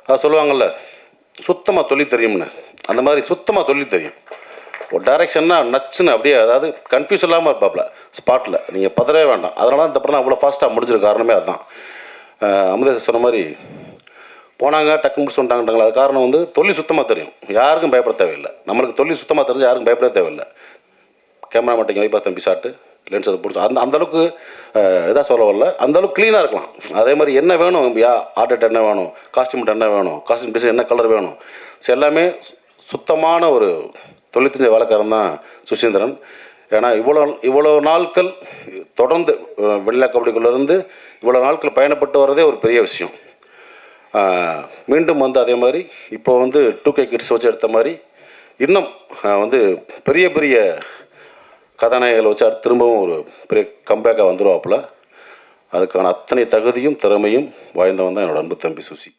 அது சொல்லுவாங்கள்ல, சுத்தமாக தொழில் தெரியும்னு. அந்த மாதிரி சுத்தமாக தொழில் தெரியும். ஒரு டைரக்ஷன்னா நச்சுன்னு அப்படியே, அதாவது கன்ஃபியூஸ் இல்லாமல் இருப்பாப்புல ஸ்பாட்டில். நீங்கள் பதறவே வேண்டாம். அதனால தான் இந்த படம் அவ்வளோ ஃபாஸ்ட்டாக முடிஞ்சிருக்க காரணமே அதுதான். அமுதேஷ் சொன்ன மாதிரி போனாங்க டக்கு முடிச்சு வந்துட்டாங்கட்டாங்களா. அது காரணம் வந்து தொழில் சுத்தமாக தெரியும். யாருக்கும் பயப்பட தேவையில்லை. நம்மளுக்கு தொழில் சுத்தமாக தெரிஞ்சு யாருக்கும் பயப்பட தேவையில்லை. கேமரா மாட்டிங்க வைப்பா தம்பி ஷாட்டு, லென்ஸ் அதை பிடிச்சி அந்தளவுக்கு இதாக சொல்ல வரல, அந்தளவுக்கு க்ளீனாக இருக்கலாம். அதே மாதிரி என்ன வேணும், ஆர்டர் என்ன வேணும், காஸ்டியூம் என்ன வேணும், காஸ்டியூம் டிசைன் என்ன கலர் வேணும், ஸோ எல்லாமே சுத்தமான ஒரு தொழில் தெரிஞ்ச வேலைக்காரன் தான் சுசீந்திரன். ஏன்னா இவ்வளோ நாட்கள் தொடர்ந்து வெள்ளை கபடிக்குள்ளேருந்து இவ்வளோ நாட்கள் பயணப்பட்டு வர்றதே ஒரு பெரிய விஷயம். மீண்டும் வந்து அதே மாதிரி இப்போ வந்து 2K கிட்ஸ் வச்சு எடுத்த மாதிரி இன்னும் வந்து பெரிய பெரிய கதாநாயகங்களை வச்சு அடுத்து திரும்பவும் ஒரு பெரிய கம்பேக்காக வந்துடுவாப்புல. அதுக்கான அத்தனை தகுதியும் திறமையும் வாய்ந்தவன் தான் என்னோட அன்பு தம்பி சுசி.